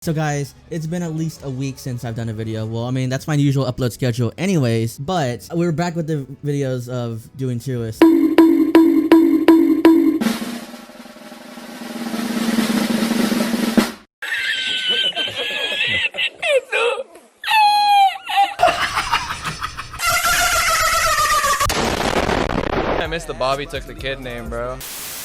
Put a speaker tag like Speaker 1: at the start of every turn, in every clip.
Speaker 1: So guys, it's been at least a week since I've done a video. Well, I mean, that's my usual upload schedule anyways, but we're back with the videos of doing tier lists.
Speaker 2: I missed the Bobby took the kid name, bro.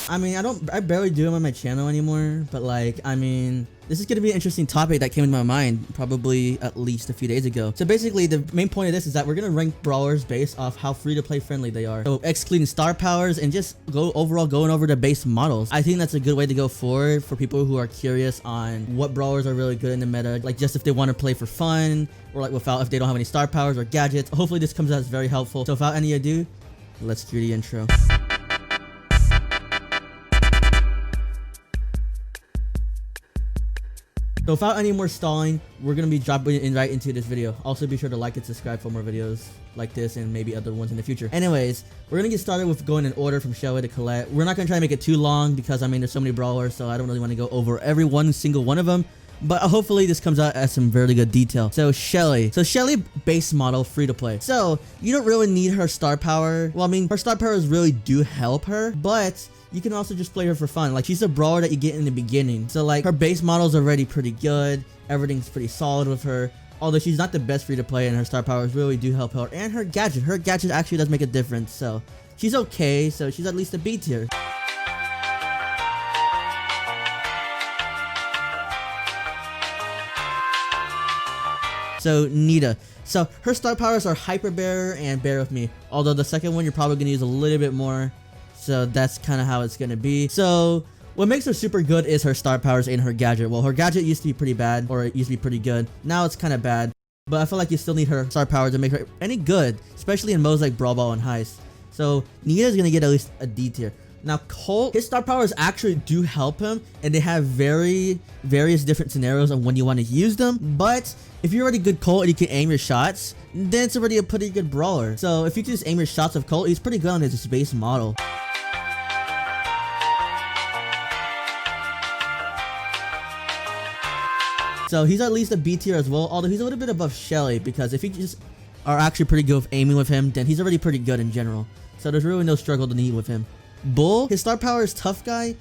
Speaker 1: I mean, I barely do them on my channel anymore, but like, I mean, this is gonna be an interesting topic that came into my mind probably at least a few days ago. So basically, the main point of this is that we're gonna rank brawlers based off how free-to-play friendly they are. So excluding star powers and just going over the base models. I think that's a good way to go forward for people who are curious on what brawlers are really good in the meta. Like just if they want to play for fun, or like if they don't have any star powers or gadgets. Hopefully this comes out as very helpful. So without any ado, let's cue the intro. So without any more stalling, we're going to be dropping right into this video. Also be sure to like and subscribe for more videos like this and maybe other ones in the future. Anyways, we're going to get started with going in order from Shelly to Colette. We're not going to try to make it too long because I mean there's so many brawlers, so I don't really want to go over every single one of them. But hopefully this comes out as some very good detail. So Shelly. So Shelly base model free to play. So you don't really need her star power. Well, I mean her star powers really do help her, but you can also just play her for fun. Like she's a brawler that you get in the beginning. So like her base model's already pretty good. Everything's pretty solid with her. Although she's not the best free to play and her star powers really do help her. And her gadget actually does make a difference. So she's okay. So she's at least a B tier. So Nita. So her star powers are Hyper Bearer and Bear With Me. Although the second one you're probably going to use a little bit more. So that's kind of how it's going to be. So what makes her super good is her star powers and her gadget. Well, her gadget used to be pretty bad, or it used to be pretty good. Now it's kind of bad. But I feel like you still need her star powers to make her any good, especially in modes like Brawl Ball and Heist. So Nita's going to get at least a D tier. Now Colt, his star powers actually do help him, and they have various different scenarios on when you want to use them. But if you're already good Colt and you can aim your shots, then it's already a pretty good brawler. So if you can just aim your shots with Colt, he's pretty good on his base model. So he's at least a B tier as well, although he's a little bit above Shelly, because if you just are actually pretty good with aiming with him, then he's already pretty good in general. So there's really no struggle to need with him. Bull, his star power is Tough Guy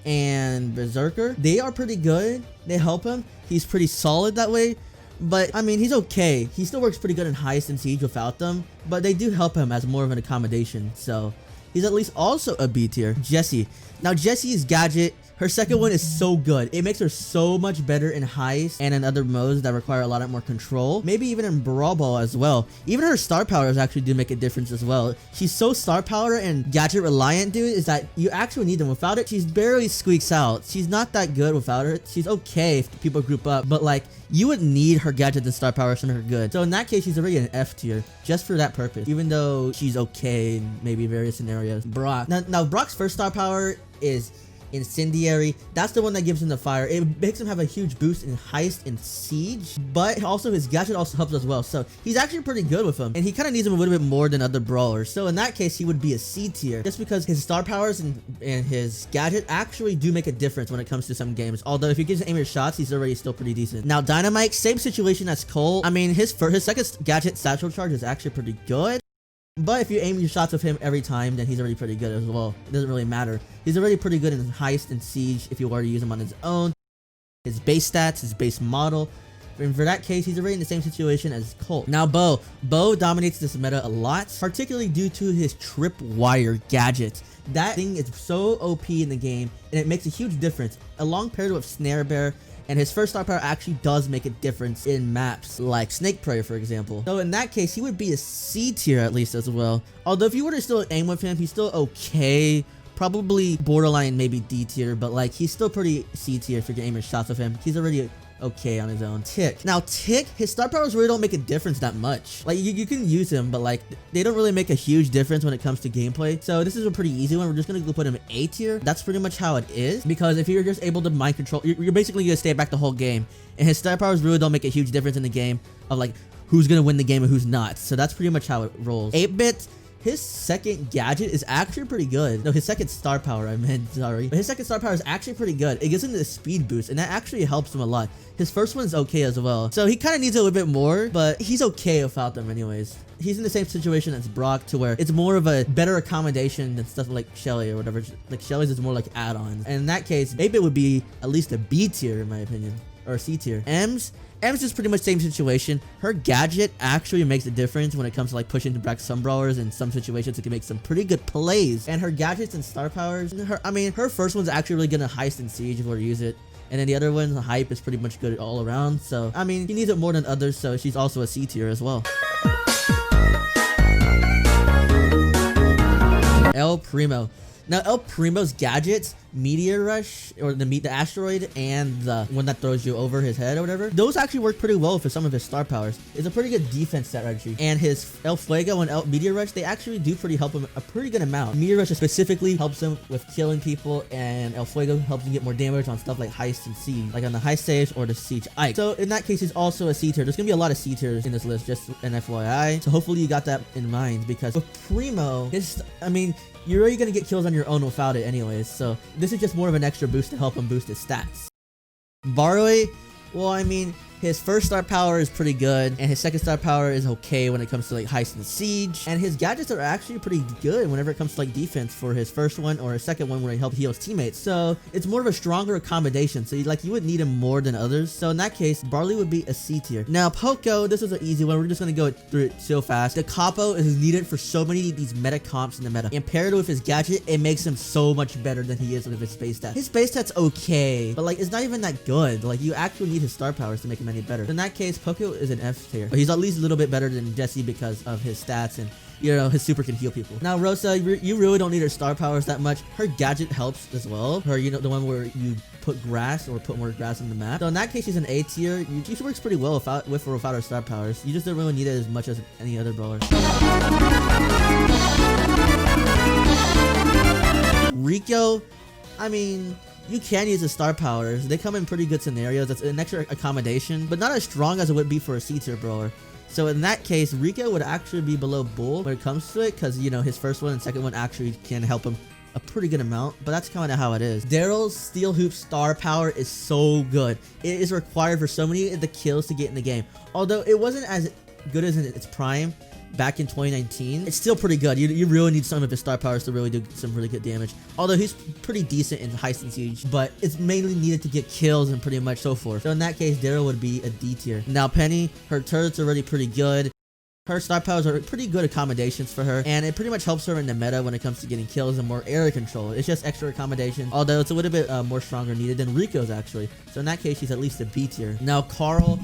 Speaker 1: and Berserker. They are pretty good. They help him. He's pretty solid that way. But I mean, he's okay. He still works pretty good in Heist and Siege without them, but they do help him as more of an accommodation. So he's at least also a B tier. Jessie. Now Jessie's gadget, her second one is so good. It makes her so much better in Heist and in other modes that require a lot more control. Maybe even in Brawl Ball as well. Even her star powers actually do make a difference as well. She's so star power and gadget reliant, dude, is that you actually need them. Without it, she's barely squeaks out. She's not that good without her. She's okay if people group up, but like, you would need her gadget and star powers to make her good. So in that case, she's already an F tier, just for that purpose, even though she's okay in maybe various scenarios. Brock. Now Brock's first star power is Incendiary. That's the one that gives him the fire. It makes him have a huge boost in Heist and Siege, but also his gadget also helps as well. So he's actually pretty good with him, and he kind of needs him a little bit more than other brawlers. So in that case, he would be a C tier, just because his star powers and his gadget actually do make a difference when it comes to some games. Although if you can just aim your shots, he's already still pretty decent. Now Dynamite, same situation as Cole. I mean, his second gadget, Satchel Charge, is actually pretty good. But if you aim your shots with him every time, then he's already pretty good as well. It doesn't really matter. He's already pretty good in Heist and Siege if you were to use him on his own. His base stats, his base model. And for that case, he's already in the same situation as Colt. Now Bo. Bo dominates this meta a lot, particularly due to his tripwire gadget. That thing is so OP in the game, and it makes a huge difference. Along paired with Snare Bear, and his first star power actually does make a difference in maps like Snake Prayer, for example. So in that case, he would be a C tier at least as well. Although if you were to still aim with him, he's still okay. Probably borderline maybe D tier, but like he's still pretty C tier if you're aiming shots with him. He's already okay on his own. Tick. Now Tick, his star powers really don't make a difference that much. Like you can use him, but like they don't really make a huge difference when it comes to gameplay. So this is a pretty easy one. We're just gonna go put him A tier. That's pretty much how it is, because if you're just able to mind control, you're basically gonna stay back the whole game, and his star powers really don't make a huge difference in the game of like who's gonna win the game and who's not. So that's pretty much how it rolls. 8-bit, his second gadget is actually pretty good. No, his second star power, I meant, sorry. But his second star power is actually pretty good. It gives him the speed boost, and that actually helps him a lot. His first one is okay as well. So he kind of needs a little bit more, but he's okay without them anyways. He's in the same situation as Brock, to where it's more of a better accommodation than stuff like Shelly or whatever. Like Shelly's is more like add-ons. And in that case, 8-bit would be at least a B tier in my opinion, or C tier. Ems is pretty much same situation. Her gadget actually makes a difference when it comes to like pushing back some brawlers. In some situations it can make some pretty good plays. And her gadgets and star powers, her first one's actually really good in heist and siege if you were to use it. And then the other one, the hype, is pretty much good all around. So I mean, he needs it more than others, so she's also a C tier as well. El Primo. Now El Primo's gadgets, Meteor Rush, or the asteroid, and the one that throws you over his head or whatever, those actually work pretty well for some of his star powers. It's a pretty good defense strategy. And his El Fuego and El Meteor Rush, they actually do help him a pretty good amount. Meteor Rush specifically helps him with killing people, and El Fuego helps him get more damage on stuff like heist and siege, like on the heist saves or the siege Ike. So in that case, he's also a C tier. There's gonna be a lot of C tiers in this list, just an FYI. So hopefully you got that in mind, because with Primo, you're already gonna get kills on your own without it anyways, so this is just more of an extra boost to help him boost his stats. Barley, well, I mean, his first star power is pretty good, and his second star power is okay when it comes to like heist and siege, and his gadgets are actually pretty good whenever it comes to like defense for his first one or his second one where he helps heal his teammates. So it's more of a stronger accommodation, so you would need him more than others. So in that case, Barley would be a C tier. Now Poco, this is an easy one. We're just gonna go through it so fast. The capo is needed for so many of these meta comps in the meta, and paired with his gadget, it makes him so much better than he is with his base stats. His base stats okay, but like it's not even that good. Like you actually need his star powers to make him any better. In that case, Poco is an F tier, but he's at least a little bit better than Jesse because of his stats, and his super can heal people. Now Rosa, you really don't need her star powers that much. Her gadget helps as well. Her, the one where you put grass or put more grass on the map. So in that case, she's an A tier. She works pretty well with or without her star powers. You just don't really need it as much as any other brawler. Rico, I mean, you can use the star powers. They come in pretty good scenarios. That's an extra accommodation, but not as strong as it would be for a C tier brawler. So in that case, Rico would actually be below Bull when it comes to it, because his first one and second one actually can help him a pretty good amount, but that's kind of how it is. Daryl's Steel Hoop star power is so good. It is required for so many of the kills to get in the game. Although it wasn't as good as in its prime back in 2019, it's still pretty good. You really need some of his star powers to really do some really good damage. Although he's pretty decent in heist and siege, but it's mainly needed to get kills and pretty much so forth. So in that case, Daryl would be a D tier. Now Penny, her turret's already pretty good. Her star powers are pretty good accommodations for her, and it pretty much helps her in the meta when it comes to getting kills and more area control. It's just extra accommodation, although it's a little bit more stronger needed than Rico's actually. So in that case, she's at least a B tier. Now Carl,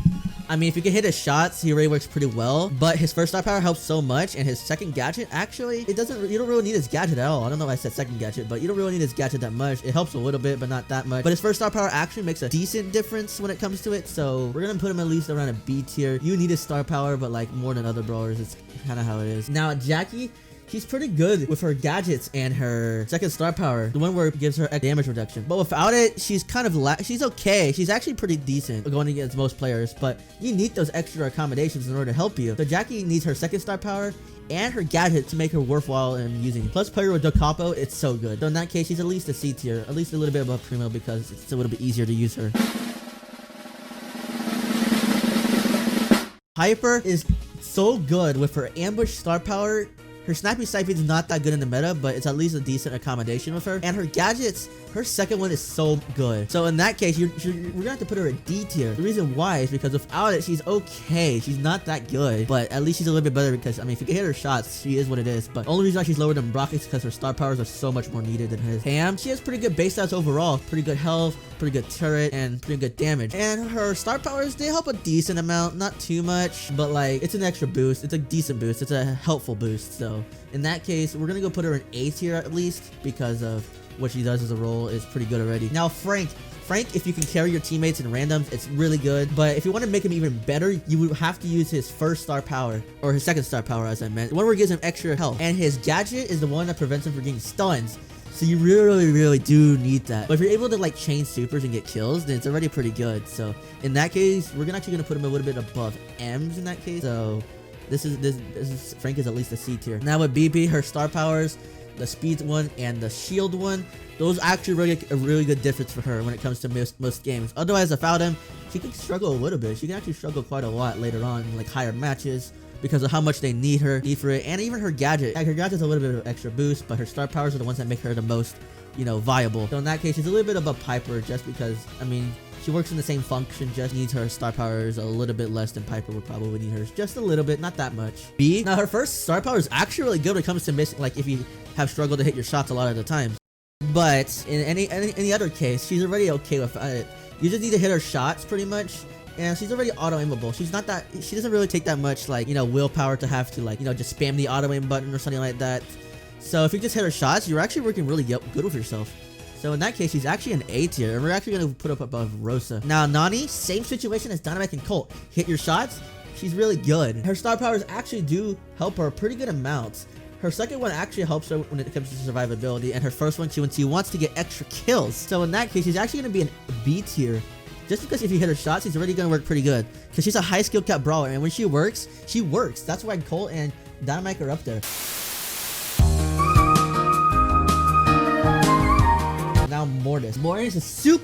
Speaker 1: I mean, if you can hit his shots, he already works pretty well, but his first star power helps so much, and his second gadget, actually, you don't really need his gadget at all. I don't know why I said second gadget, but you don't really need his gadget that much. It helps a little bit, but not that much. But his first star power actually makes a decent difference when it comes to it, so we're gonna put him at least around a B tier. You need his star power, but like more than other brawlers. It's kind of how it is. Now Jackie, she's pretty good with her gadgets and her second star power, the one where it gives her damage reduction. But without it, she's kind of she's okay. She's actually pretty decent going against most players, but you need those extra accommodations in order to help you. So Jackie needs her second star power and her gadget to make her worthwhile in using. Plus player with Da Capo, it's so good. So in that case, she's at least a C tier, at least a little bit above Primo because it's a little bit easier to use her. Hyper is so good with her ambush star power. Her snappy sight is not that good in the meta, but it's at least a decent accommodation with her. And her gadgets, her second one is so good. So in that case, we're gonna have to put her a D tier. The reason why is because without it, she's okay. She's not that good, but at least she's a little bit better because, I mean, if you can hit her shots, she is what it is. But the only reason why she's lower than Brock is because her star powers are so much more needed than his. Pam, she has pretty good base stats overall. Pretty good health, pretty good turret, and pretty good damage. And her star powers, they help a decent amount, not too much, but like, it's an extra boost. It's a decent boost. It's a helpful boost. So in that case, we're gonna go put her in A tier at least because of what she does as a role is pretty good already. Now Frank, if you can carry your teammates in randoms, it's really good. But if you want to make him even better, you would have to use his first star power, or his second star power as I meant. The one where it gives him extra health. And his gadget is the one that prevents him from getting stuns. So you really do need that. But if you're able to like chain supers and get kills, then it's already pretty good. So in that case, we're actually gonna put him a little bit above M's in that case. So Frank is at least a C tier. Now with BB, her star powers, the speed one and the shield one, those actually make a really good difference for her when it comes to most games. Otherwise, without him, she can struggle a little bit. She can actually struggle quite a lot later on in like higher matches because of how much they need for it, and even her gadget. Like, her gadget's a little bit of an extra boost, but her star powers are the ones that make her the most, you know, viable. So in that case, she's a little bit above Piper just because, I mean, she works in the same function, just needs her star powers a little bit less than Piper would probably need hers. Just a little bit, not that much. B, now her first star power is actually really good when it comes to missing, like if you have struggled to hit your shots a lot of the times. But in any other case, she's already okay with it. You just need to hit her shots pretty much, and she's already auto-aimable. She doesn't really take that much, like, you know, willpower to have to, like, you know, just spam the auto-aim button or something like that. So if you just hit her shots, you're actually working really good with yourself. So in that case, she's actually an A tier, and we're actually going to put up above Rosa. Now Nani, same situation as Dynamite and Colt. Hit your shots, she's really good. Her star powers actually do help her a pretty good amount. Her second one actually helps her when it comes to survivability, and her first one, when she wants to get extra kills. So in that case, she's actually going to be an B tier. Just because if you hit her shots, she's already going to work pretty good. Because she's a high skill cap brawler, and when she works, she works. That's why Colt and Dynamite are up there. Now Mortis. Mortis is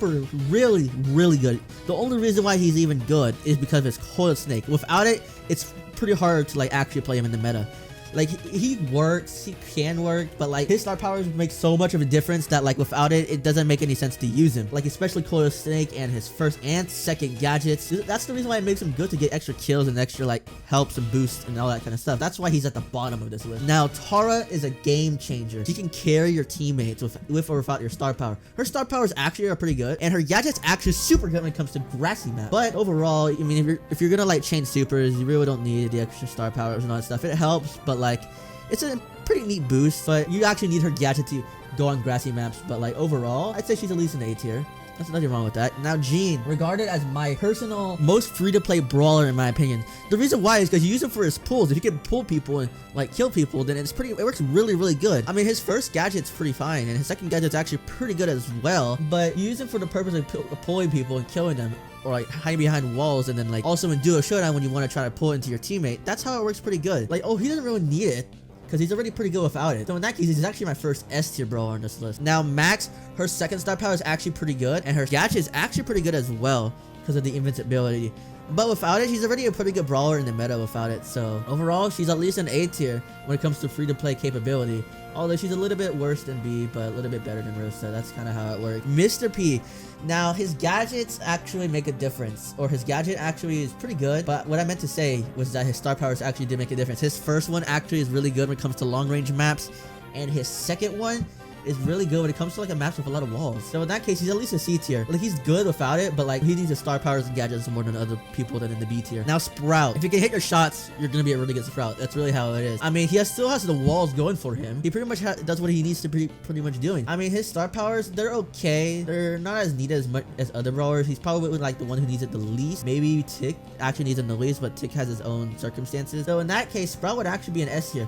Speaker 1: really good. The only reason why he's even good is because of his Coil Snake. Without it, it's pretty hard to like actually play him in the meta. Like, he works, he can work, but like his star powers make so much of a difference that like without it, it doesn't make any sense to use him. Like especially Coil Snake and his first and second gadgets. That's the reason why it makes him good to get extra kills and extra like helps and boosts and all that kind of stuff. That's why he's at the bottom of this list. Now Tara is a game changer. She can carry your teammates with or without your star power. Her star powers actually are pretty good, and her gadget's actually super good when it comes to grassy map. But overall, I mean, if you're gonna like chain supers, you really don't need the extra star powers and all that stuff. It helps, but like it's a pretty neat boost, but you actually need her gadget to go on grassy maps. But like overall, I'd say she's at least an A tier. There's nothing wrong with that. Now Jean, regarded as my personal most free-to-play brawler in my opinion. The reason why is because you use him for his pulls. If you can pull people and like kill people, then it works really good. I mean, his first gadget's pretty fine, and his second gadget's actually pretty good as well. But you use him for the purpose of pulling people and killing them, or like hiding behind walls, and then like also in duo showdown when you want to try to pull into your teammate. That's how it works pretty good. Like, oh, he doesn't really need it, because he's already pretty good without it. So in that case, he's actually my first S tier brawler on this list. Now Max, her second star power is actually pretty good, and her gadget is actually pretty good as well because of the invincibility. But without it, she's already a pretty good brawler in the meta without it. So overall, she's at least an A tier when it comes to free-to-play capability. Although she's a little bit worse than B, but a little bit better than Rosa. That's kind of how it works. Mr. P. Now, his gadgets actually make a difference. Or his gadget actually is pretty good. But what I meant to say was that his star powers actually did make a difference. His first one actually is really good when it comes to long-range maps. And his second one is really good when it comes to like a match with a lot of walls. So in that case, he's at least a C tier. Like, he's good without it, but like he needs his star powers and gadgets more than other people than in the B tier. Now Sprout, if you can hit your shots, you're gonna be a really good Sprout. That's really how it is. I mean, he still has the walls going for him. He pretty much does what he needs to be pretty much doing. I mean, his star powers, they're okay. They're not as needed as much as other brawlers. He's probably like the one who needs it the least. Maybe Tick actually needs it the least, but Tick has his own circumstances. So in that case, Sprout would actually be an S tier.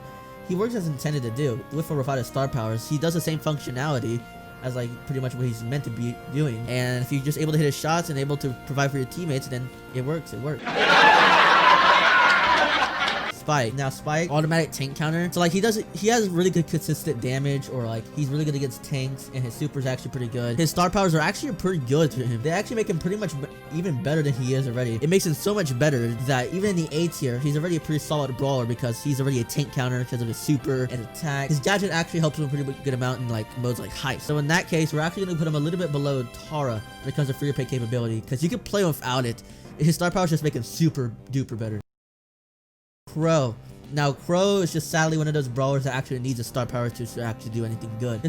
Speaker 1: He works as intended to do, with or without his star powers. He does the same functionality as like pretty much what he's meant to be doing. And if you're just able to hit his shots and able to provide for your teammates, then it works. Spike. Now Spike, automatic tank counter. So like he has really good consistent damage, or like he's really good against tanks, and his super is actually pretty good. His star powers are actually pretty good to him. They actually make him pretty much even better than he is already. It makes him so much better that even in the A tier, he's already a pretty solid brawler because he's already a tank counter because of his super and attack. His gadget actually helps him a pretty good amount in like modes like Heist. So in that case, we're actually going to put him a little bit below Tara when it comes to free-to-play capability, because you can play without it. His star powers just make him super duper better. Crow. Now Crow is just sadly one of those brawlers that actually needs a star power to actually do anything good.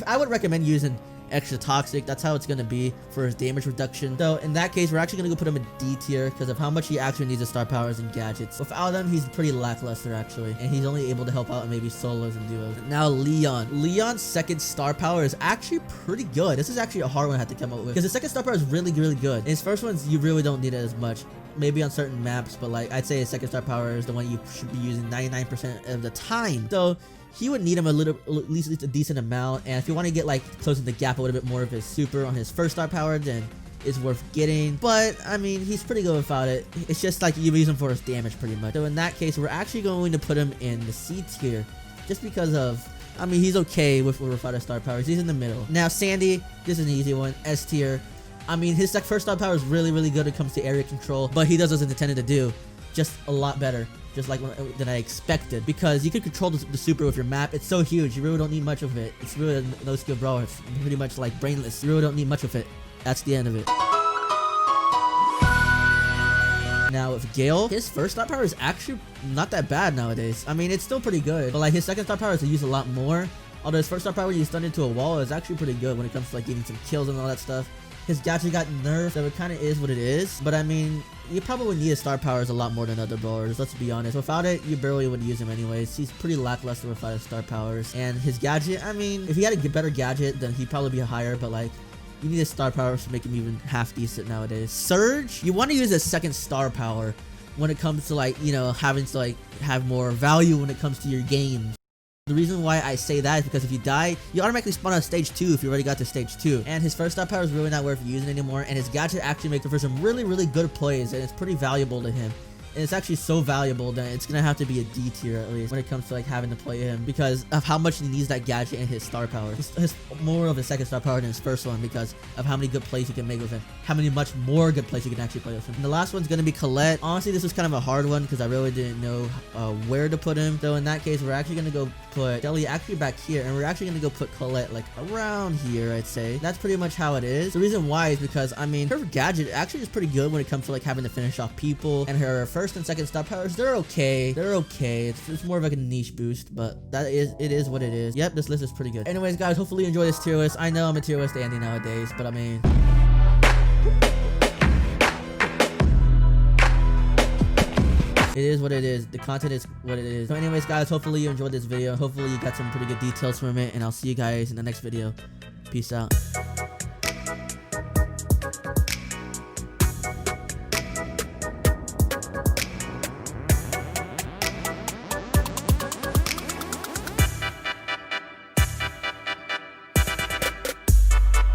Speaker 1: I would recommend using extra toxic. That's how it's going to be for his damage reduction. So in that case, we're actually going to go put him in D tier because of how much he actually needs his star powers and gadgets. Without them, he's pretty lackluster actually, and he's only able to help out in maybe solos and duos. Now Leon. Leon's second star power is actually pretty good. This is actually a hard one I had to come up with because his second star power is really good. And his first ones, you really don't need it as much. Maybe on certain maps, but like I'd say his second star power is the one you should be using 99% of the time. So he would need him at least a decent amount. And if you want to get like closing the gap a little bit more of his super on his first star power, then is worth getting, but I mean, he's pretty good without it. It's just like you use him for his damage pretty much. So in that case, we're actually going to put him in the C tier just because of, I mean, he's okay without his star powers. He's in the middle. Now Sandy, this is an easy one, S tier. I mean, his first star power is really good when it comes to area control, but he does what it's intended to do, just a lot better. Just like than I expected, because you can control the super with your map. It's so huge, you really don't need much of it. It's really a no skill brawler. It's pretty much like brainless. You really don't need much of it. That's the end of it. Now with Gale, his first star power is actually not that bad nowadays. I mean, it's still pretty good, but like his second star power is to use a lot more. Although his first star power when you stun into a wall is actually pretty good when it comes to like getting some kills and all that stuff. His gadget got nerfed, so it kind of is what it is. But I mean, you probably need his star powers a lot more than other brawlers, let's be honest. Without it, you barely would use him anyways. He's pretty lackluster without his star powers. And his gadget, I mean, if he had a better gadget, then he'd probably be higher, but like, you need his star powers to make him even half decent nowadays. Surge, you want to use his second star power when it comes to like, you know, having to like have more value when it comes to your games. The reason why I say that is because if you die, you automatically spawn on stage 2 if you already got to stage 2. And his first star power is really not worth using anymore, and his gadget actually makes it for some really good plays, and it's pretty valuable to him. And it's actually so valuable that it's gonna have to be a D tier at least when it comes to like having to play him, because of how much he needs that gadget and his star power. His more of his second star power than his first one because of how many good plays you can make with him, how many much more good plays you can actually play with him. And the last one's gonna be Colette. Honestly, this was kind of a hard one because I really didn't know where to put him. So in that case, we're actually gonna go put Shelly actually back here, and we're actually gonna go put Colette like around here, I'd say. That's pretty much how it is. The reason why is because I mean, her gadget actually is pretty good when it comes to like having to finish off people, and her first and second star powers, they're okay. It's more of like a niche boost, but it is what it is. Yep, this list is pretty good. Anyways, guys, hopefully you enjoy this tier list. I know I'm a tier list Andy nowadays, but I mean, it is what it is. The content is what it is. So anyways, guys, hopefully you enjoyed this video. Hopefully you got some pretty good details from it, and I'll see you guys in the next video. Peace out.